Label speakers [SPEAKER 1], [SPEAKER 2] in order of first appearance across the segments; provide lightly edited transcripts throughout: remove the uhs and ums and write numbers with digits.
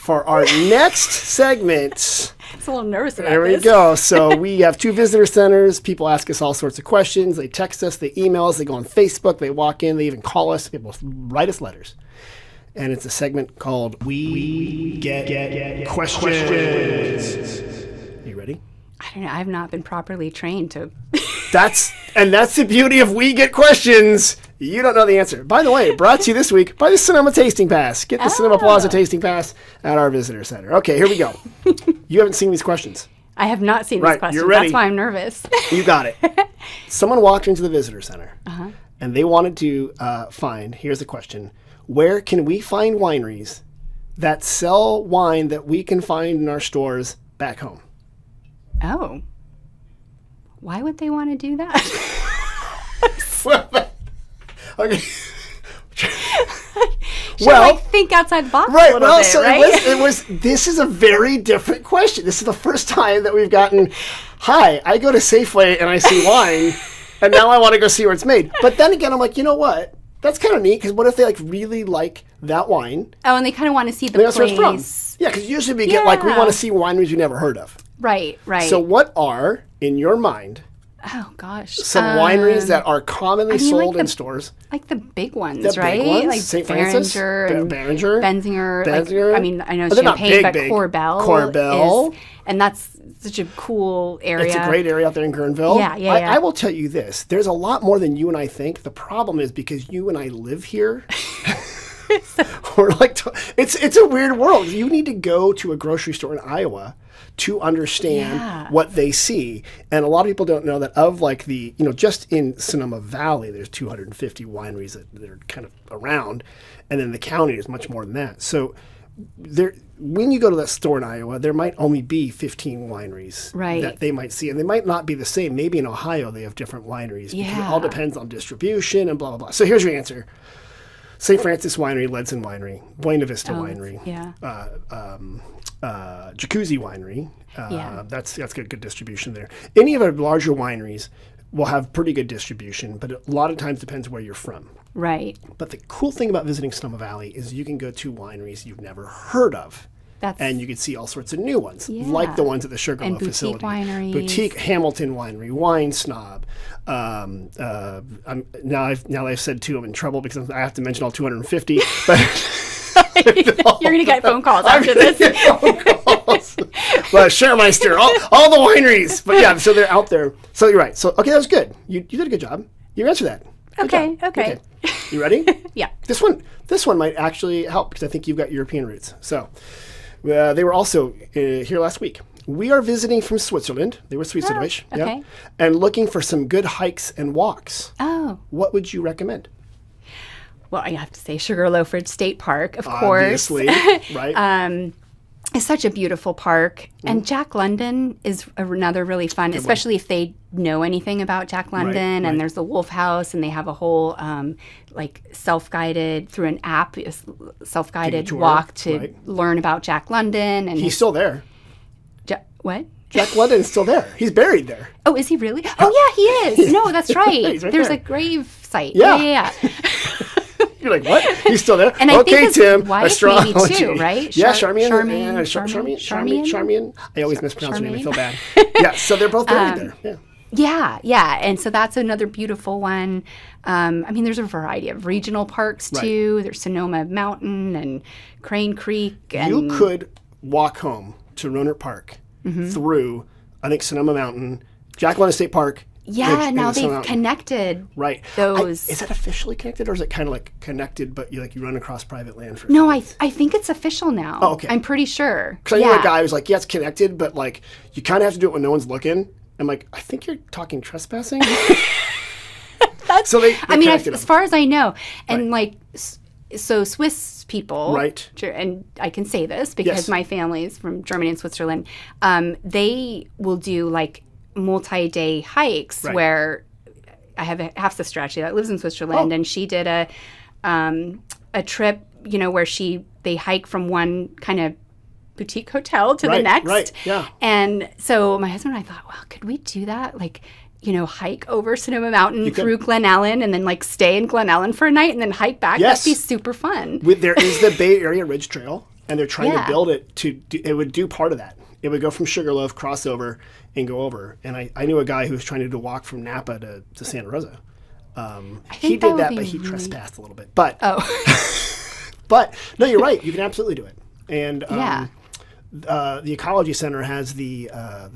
[SPEAKER 1] for our next segment.
[SPEAKER 2] I'm a little nervous about
[SPEAKER 1] There we
[SPEAKER 2] this.
[SPEAKER 1] go. So we have 2 visitor centers. People ask us all sorts of questions. They text us, they email us, they go on Facebook, they walk in, they even call us. People write us letters. And it's a segment called We Get Questions. You ready?
[SPEAKER 2] I don't know. I've not been properly trained to.
[SPEAKER 1] That's the beauty of We Get Questions. You don't know the answer. By the way, brought to you this week by the Sonoma Tasting Pass. Get the Sonoma Plaza Tasting Pass at our visitor center. Okay, here we go. You haven't seen these questions.
[SPEAKER 2] I have not seen these questions.
[SPEAKER 1] You're ready.
[SPEAKER 2] That's why I'm nervous.
[SPEAKER 1] You got it. Someone walked into the visitor center, and they wanted to find, here's the question, where can we find wineries that sell wine that we can find in our stores back home?
[SPEAKER 2] Oh. Why would they want to do that?
[SPEAKER 1] Okay.
[SPEAKER 2] Should think outside the box a little bit,
[SPEAKER 1] so
[SPEAKER 2] right?
[SPEAKER 1] This is a very different question. This is the first time that we've gotten, hi, I go to Safeway and I see wine, and now I want to go see where it's made. But then again, I'm like, you know what? That's kind of neat, because what if they really like that wine?
[SPEAKER 2] Oh, and they kind of want to see the
[SPEAKER 1] That's where it's from.
[SPEAKER 2] place.
[SPEAKER 1] Yeah, because usually we get we want to see wineries we never heard of.
[SPEAKER 2] Right.
[SPEAKER 1] So what are, in your mind,
[SPEAKER 2] oh gosh,
[SPEAKER 1] some wineries that are commonly sold in stores?
[SPEAKER 2] Like the big ones, right?
[SPEAKER 1] Big ones?
[SPEAKER 2] Like
[SPEAKER 1] St. Francis,
[SPEAKER 2] Behringer, Benzinger.
[SPEAKER 1] Benzinger.
[SPEAKER 2] I know
[SPEAKER 1] They're not
[SPEAKER 2] Champagne, but
[SPEAKER 1] big.
[SPEAKER 2] Corbel is, and that's such a cool area.
[SPEAKER 1] It's a great area out there in Guerneville.
[SPEAKER 2] Yeah.
[SPEAKER 1] I will tell you this. There's a lot more than you and I think. The problem is because you and I live here. We're it's a weird world. You need to go to a grocery store in Iowa to understand what they see. And a lot of people don't know that of just in Sonoma Valley, there's 250 wineries that are kind of around. And then the county is much more than that. So when you go to that store in Iowa, there might only be 15 wineries that they might see. And they might not be the same. Maybe in Ohio, they have different wineries.
[SPEAKER 2] Yeah.
[SPEAKER 1] Because it all depends on distribution and blah, blah, blah. So here's your answer. St. Francis Winery, Ledson Winery, Buena Vista Winery, Jacuzzi Winery. That's got good distribution there. Any of our larger wineries will have pretty good distribution, but a lot of times depends where you're from.
[SPEAKER 2] Right.
[SPEAKER 1] But the cool thing about visiting Sonoma Valley is you can go to wineries you've never heard of. And you can see all sorts of new ones, like the ones at the Sugarloaf facility.
[SPEAKER 2] Wineries.
[SPEAKER 1] Boutique Hamilton Winery, Wine Snob. Now I've said 2, I'm in trouble because I have to mention all 250. But
[SPEAKER 2] you're going to get phone calls after this.
[SPEAKER 1] But Schermeister, all the wineries. But yeah, so they're out there. So you're right. So okay, that was good. You did a good job. You answered that.
[SPEAKER 2] Okay.
[SPEAKER 1] You ready?
[SPEAKER 2] Yeah.
[SPEAKER 1] This one might actually help because I think you've got European roots. So. They were also here last week. We are visiting from Switzerland. They were Schweizerdeutsch.
[SPEAKER 2] Okay.
[SPEAKER 1] And looking for some good hikes and walks.
[SPEAKER 2] Oh.
[SPEAKER 1] What would you recommend?
[SPEAKER 2] Well, I have to say Sugarloaf State Park, of
[SPEAKER 1] Obviously,
[SPEAKER 2] course.
[SPEAKER 1] right.
[SPEAKER 2] It's such a beautiful park. And Jack London is another really fun, especially if they know anything about Jack London.
[SPEAKER 1] Right.
[SPEAKER 2] And there's the Wolf House, and they have a whole self-guided, through an app, self-guided walk to learn about Jack London. And
[SPEAKER 1] he's still there.
[SPEAKER 2] What?
[SPEAKER 1] Jack London is still there. He's buried there.
[SPEAKER 2] Oh, is he really? Oh, yeah, he is. No, that's right. There's a grave site. Yeah.
[SPEAKER 1] You're like, what? He's still there?
[SPEAKER 2] And I
[SPEAKER 1] okay,
[SPEAKER 2] think his
[SPEAKER 1] Tim.
[SPEAKER 2] wife
[SPEAKER 1] astrology.
[SPEAKER 2] maybe too, right?
[SPEAKER 1] Yeah, Charmian.
[SPEAKER 2] Charmian.
[SPEAKER 1] I always mispronounce her name. I feel bad. Yeah, so they're both buried there.
[SPEAKER 2] Yeah. And so that's another beautiful one. There's a variety of regional parks too. There's Sonoma Mountain and Crane Creek. And
[SPEAKER 1] you could walk home to Rohnert Park through, I think, Sonoma Mountain, Jack London State Park.
[SPEAKER 2] Yeah, now they've connected those.
[SPEAKER 1] Is that officially connected, or is it kind of like connected, but you run across private land for?
[SPEAKER 2] No, I think it's official now.
[SPEAKER 1] Oh, okay.
[SPEAKER 2] I'm pretty sure.
[SPEAKER 1] Because I knew a guy who was like, yeah, it's connected, but you kind of have to do it when no one's looking. I'm like, I think you're talking trespassing. So they
[SPEAKER 2] as far as I know, and so Swiss people,
[SPEAKER 1] right?
[SPEAKER 2] And I can say this because my family's from Germany and Switzerland. They will do multi-day hikes where I have a half sister actually that lives in Switzerland, and she did a trip, where they hike from one kind of boutique hotel to the next.
[SPEAKER 1] Right. Yeah.
[SPEAKER 2] And so my husband and I thought, well, could we do that? Hike over Sonoma Mountain through Glen Ellen and then stay in Glen Ellen for a night and then hike back.
[SPEAKER 1] Yes.
[SPEAKER 2] That'd be super fun.
[SPEAKER 1] There is the Bay Area Ridge Trail. and they're trying to build it it would do part of that. It would go from Sugarloaf, cross over, and go over. And I knew a guy who was trying to do a walk from Napa to Santa Rosa. He did that, but he trespassed a little bit. But but no, you're right. You can absolutely do it. And the Ecology Center has the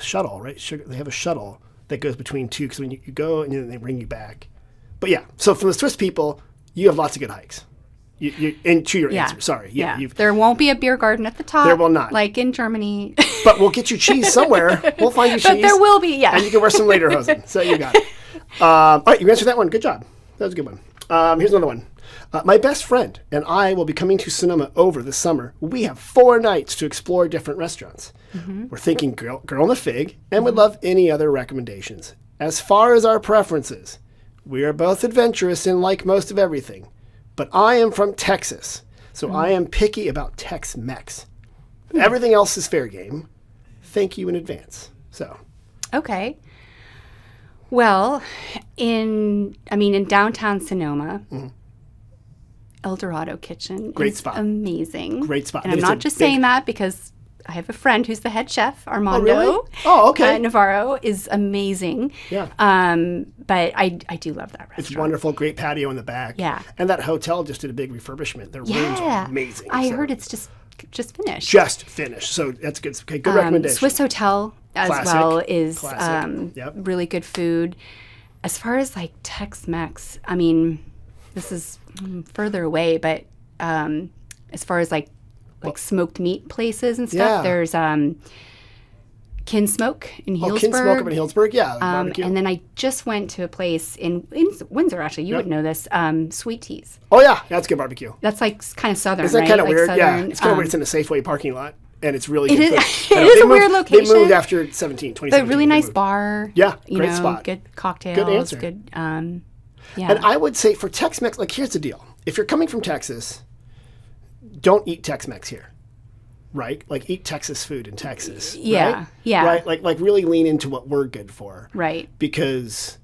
[SPEAKER 1] shuttle, right? They have a shuttle that goes between two, because when you go and then they bring you back. But yeah, so from the Swiss people, you have lots of good hikes. And to your answer, sorry.
[SPEAKER 2] Yeah. There won't be a beer garden at the top.
[SPEAKER 1] There will not.
[SPEAKER 2] Like in Germany.
[SPEAKER 1] But we'll get you cheese somewhere. We'll find you cheese.
[SPEAKER 2] But there will be,
[SPEAKER 1] And you can wear some lederhosen. So you got it. All right, you answered that one. Good job. That was a good one. Here's another one. My best friend and I will be coming to Sonoma over this summer. We have 4 nights to explore different restaurants. Mm-hmm. We're thinking Girl on the Fig, and would love any other recommendations. As far as our preferences, we are both adventurous and like most of everything. But I am from Texas, so I am picky about Tex-Mex. Everything else is fair game. Thank you in advance. So,
[SPEAKER 2] okay. Well, in downtown Sonoma, El Dorado Kitchen is
[SPEAKER 1] spot.
[SPEAKER 2] Amazing.
[SPEAKER 1] Great spot.
[SPEAKER 2] And I'm not just saying that because I have a friend who's the head chef, Armando.
[SPEAKER 1] Oh, really? Oh, okay.
[SPEAKER 2] Navarro is amazing.
[SPEAKER 1] Yeah.
[SPEAKER 2] But I do love that restaurant.
[SPEAKER 1] It's wonderful. Great patio in the back.
[SPEAKER 2] Yeah.
[SPEAKER 1] And that hotel just did a big refurbishment. Their rooms are amazing.
[SPEAKER 2] I heard it's just finished.
[SPEAKER 1] Just finished. So that's good. Okay, good recommendation.
[SPEAKER 2] Swiss Hotel as well is
[SPEAKER 1] Yep.
[SPEAKER 2] really good food. As far as like Tex-Mex, this is further away, but as far as like smoked meat places and stuff, there's Kin Smoke in Healdsburg.
[SPEAKER 1] Kin Smoke up in Healdsburg, yeah. Barbecue.
[SPEAKER 2] And then I just went to a place in Windsor, actually. You would know this. Sweet Teas.
[SPEAKER 1] Oh, yeah. That's good barbecue.
[SPEAKER 2] That's like kind of southern,
[SPEAKER 1] Isn't that
[SPEAKER 2] right?
[SPEAKER 1] kind of
[SPEAKER 2] like
[SPEAKER 1] weird?
[SPEAKER 2] Southern,
[SPEAKER 1] yeah. It's kind of weird. It's in a Safeway parking lot, and it's really good food.
[SPEAKER 2] It is a weird location.
[SPEAKER 1] They moved after 2017.
[SPEAKER 2] But really nice bar.
[SPEAKER 1] Yeah, great spot.
[SPEAKER 2] Good cocktails.
[SPEAKER 1] Good answer.
[SPEAKER 2] Good,
[SPEAKER 1] And I would say for Tex-Mex, like here's the deal. If you're coming from Texas, don't eat Tex-Mex here. Right? Like eat Texas food in Texas.
[SPEAKER 2] Yeah.
[SPEAKER 1] Right?
[SPEAKER 2] Yeah.
[SPEAKER 1] Right? Like really lean into what we're good for.
[SPEAKER 2] Right.
[SPEAKER 1] Because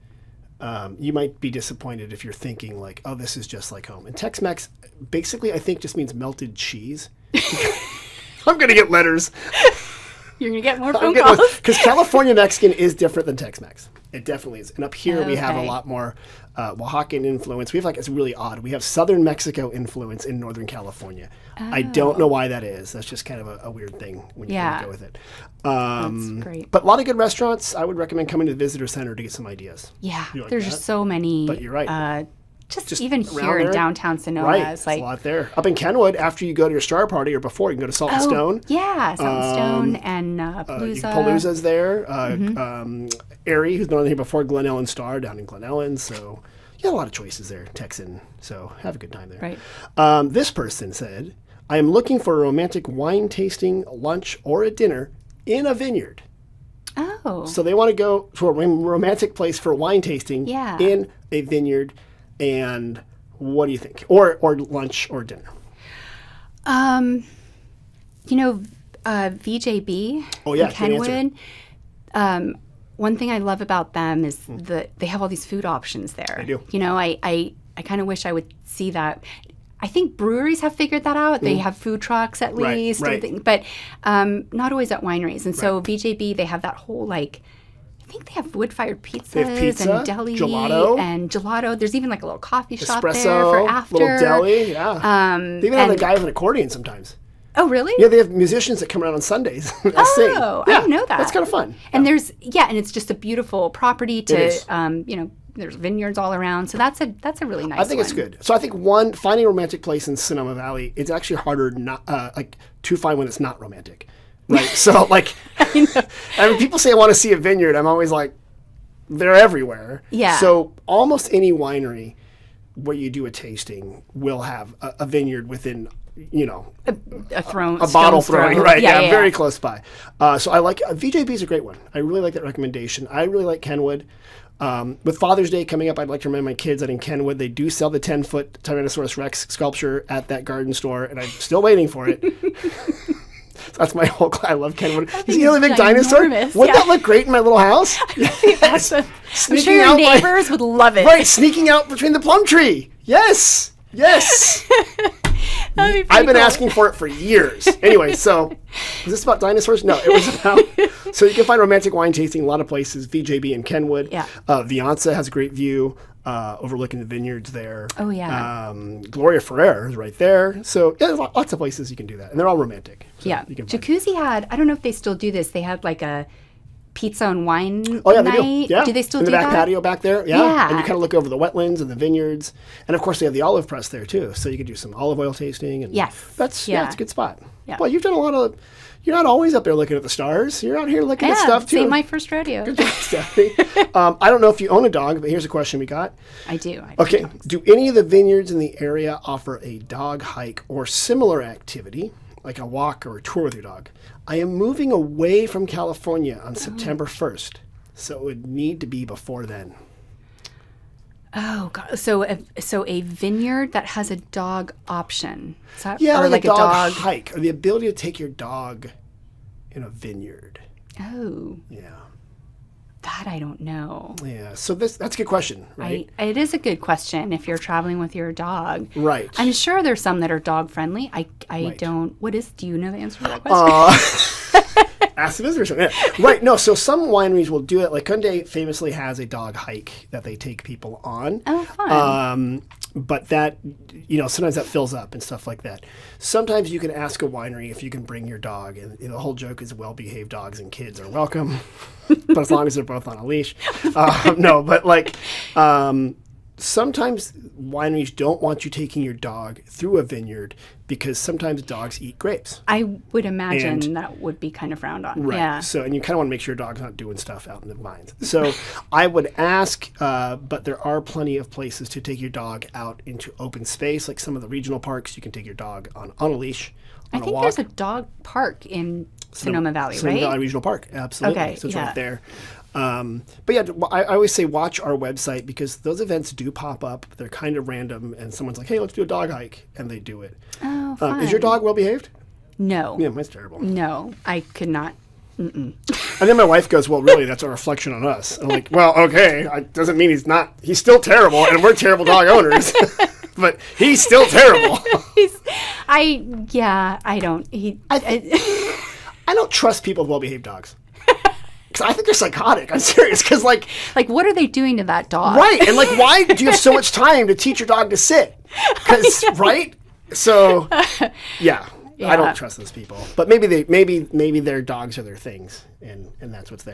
[SPEAKER 1] you might be disappointed if you're thinking like, oh, this is just like home. And Tex-Mex basically I think just means melted cheese. I'm going to get letters.
[SPEAKER 2] You're going to get more phone calls.
[SPEAKER 1] Because California Mexican is different than Tex-Mex. It definitely is. And up here we have a lot more Oaxacan influence. We have it's really odd. We have Southern Mexico influence in Northern California. Oh. I don't know why that is. That's just kind of a weird thing when you go with it.
[SPEAKER 2] That's great.
[SPEAKER 1] But a lot of good restaurants. I would recommend coming to the Visitor Center to get some ideas.
[SPEAKER 2] Yeah, there's just so many.
[SPEAKER 1] But you're right.
[SPEAKER 2] Just even here in downtown Sonoma.
[SPEAKER 1] It's like a lot there. Up in Kenwood, after you go to your star party or before, you can go to Salt and Stone.
[SPEAKER 2] Yeah, Salt and Stone and Palooza.
[SPEAKER 1] Palooza's there. Aerie, who's been on here before, Glen Ellen Star down in Glen Ellen. So you got a lot of choices there, Texan. So have a good time there.
[SPEAKER 2] Right.
[SPEAKER 1] This person said, I am looking for a romantic wine tasting, lunch, or a dinner in a vineyard.
[SPEAKER 2] Oh.
[SPEAKER 1] So they want to go to a romantic place for wine tasting in a vineyard. And what do you think? Or lunch or dinner?
[SPEAKER 2] VJB
[SPEAKER 1] in
[SPEAKER 2] Kenwood. One thing I love about them is that they have all these food options there.
[SPEAKER 1] They do.
[SPEAKER 2] I kind of wish I would see that. I think breweries have figured that out. They have food trucks at least,
[SPEAKER 1] right.
[SPEAKER 2] But not always at wineries. And so VJB, they have that whole I think they have wood-fired pizzas and deli gelato. There's even like a little coffee shop there for after.
[SPEAKER 1] Little deli, yeah. They even have a guy with an accordion sometimes.
[SPEAKER 2] Oh, really?
[SPEAKER 1] Yeah, they have musicians that come around on Sundays.
[SPEAKER 2] I didn't know that.
[SPEAKER 1] That's kind of fun.
[SPEAKER 2] And and it's just a beautiful property to, there's vineyards all around. So that's a really nice one.
[SPEAKER 1] I think it's good. So I think finding a romantic place in Sonoma Valley, it's actually harder to find when it's not romantic. Right. So people say I want to see a vineyard. I'm always like, they're everywhere.
[SPEAKER 2] Yeah.
[SPEAKER 1] So almost any winery where you do a tasting will have a vineyard within,
[SPEAKER 2] a
[SPEAKER 1] bottle throwing. Right.
[SPEAKER 2] Yeah,
[SPEAKER 1] very close by. So I like VJB is a great one. I really like that recommendation. I really like Kenwood. With Father's Day coming up, I'd like to remind my kids that in Kenwood, they do sell the 10-foot Tyrannosaurus Rex sculpture at that garden store, and I'm still waiting for it. That's my whole. I love Kenwood. You see the big dinosaur? Wouldn't that look great in my little house?
[SPEAKER 2] Yes. I'm sure your neighbors would love it.
[SPEAKER 1] Right, sneaking out between the plum tree. Yes. I've been asking for it for years. Anyway, so was this about dinosaurs? No, it was about. So you can find romantic wine tasting in a lot of places. VJB in Kenwood.
[SPEAKER 2] Yeah.
[SPEAKER 1] Vianza has a great view overlooking the vineyards there.
[SPEAKER 2] Oh, yeah.
[SPEAKER 1] Gloria Ferrer is right there. So yeah, there's lots of places you can do that, and they're all romantic. So
[SPEAKER 2] yeah. Jacuzzi had. I don't know if they still do this. They had like a pizza and wine night.
[SPEAKER 1] They do. Yeah.
[SPEAKER 2] Do they still
[SPEAKER 1] in
[SPEAKER 2] do
[SPEAKER 1] the back
[SPEAKER 2] that?
[SPEAKER 1] patio back there? Yeah.
[SPEAKER 2] Yeah.
[SPEAKER 1] And you kind of look over the wetlands and the vineyards. And of course, they have the olive press there too. So you can do some olive oil tasting. And
[SPEAKER 2] yes.
[SPEAKER 1] It's a good spot.
[SPEAKER 2] Yeah.
[SPEAKER 1] Well, you've done a lot of, you're not always up there looking at the stars. You're out here looking at stuff too.
[SPEAKER 2] Yeah, my first rodeo.
[SPEAKER 1] Good job, Stephanie. I don't know if you own a dog, but here's a question we got.
[SPEAKER 2] I do.
[SPEAKER 1] Okay. Do any of the vineyards in the area offer a dog hike or similar activity, like a walk or a tour with your dog? I am moving away from California on September 1st, so it would need to be before then.
[SPEAKER 2] Oh, God. So a vineyard that has a dog option. Is that,
[SPEAKER 1] Yeah,
[SPEAKER 2] or
[SPEAKER 1] like a dog
[SPEAKER 2] dog
[SPEAKER 1] hike, or the ability to take your dog in a vineyard.
[SPEAKER 2] Oh.
[SPEAKER 1] Yeah.
[SPEAKER 2] That I don't know.
[SPEAKER 1] Yeah. So that's a good question, right?
[SPEAKER 2] It is a good question if you're traveling with your dog.
[SPEAKER 1] Right.
[SPEAKER 2] I'm sure there's some that are dog friendly. I
[SPEAKER 1] Right.
[SPEAKER 2] don't. Do you know the answer to that question?
[SPEAKER 1] Ask the visitors. Yeah. Right. No. So some wineries will do it. Like Kunde famously has a dog hike that they take people on.
[SPEAKER 2] Oh, fun.
[SPEAKER 1] But that, sometimes that fills up and stuff like that. Sometimes you can ask a winery if you can bring your dog, and the whole joke is well-behaved dogs and kids are welcome, but as long as they're both on a leash. Sometimes wineries don't want you taking your dog through a vineyard because sometimes dogs eat grapes.
[SPEAKER 2] I would imagine that would be kind of frowned on.
[SPEAKER 1] Right.
[SPEAKER 2] Yeah.
[SPEAKER 1] So, and you kind of want to make sure your dog's not doing stuff out in the vines. So I would ask, but there are plenty of places to take your dog out into open space, like some of the regional parks. You can take your dog on a leash, on
[SPEAKER 2] I think
[SPEAKER 1] a walk.
[SPEAKER 2] there's a dog park in Sonoma Valley,
[SPEAKER 1] Sonoma
[SPEAKER 2] right?
[SPEAKER 1] Valley Regional Park, absolutely.
[SPEAKER 2] Okay,
[SPEAKER 1] So it's
[SPEAKER 2] yeah.
[SPEAKER 1] right there. But yeah, I always say watch our website because those events do pop up. They're kind of random, and someone's like, "Hey, let's do a dog hike," and they do it.
[SPEAKER 2] Oh, fun.
[SPEAKER 1] Is your dog well behaved?
[SPEAKER 2] No.
[SPEAKER 1] Yeah, mine's terrible.
[SPEAKER 2] No, I could not.
[SPEAKER 1] And then my wife goes, "Well, really, that's a reflection on us." And I'm like, "Well, okay, doesn't mean he's not. He's still terrible, and we're terrible dog owners, but he's still terrible."
[SPEAKER 2] I don't.
[SPEAKER 1] I don't trust people with well-behaved dogs. Because I think they're psychotic. I'm serious. Because like,
[SPEAKER 2] what are they doing to that dog?
[SPEAKER 1] right? And like, why do you have so much time to teach your dog to sit? Because right. So, yeah, I don't trust those people. But maybe their dogs are their things, and that's what's there.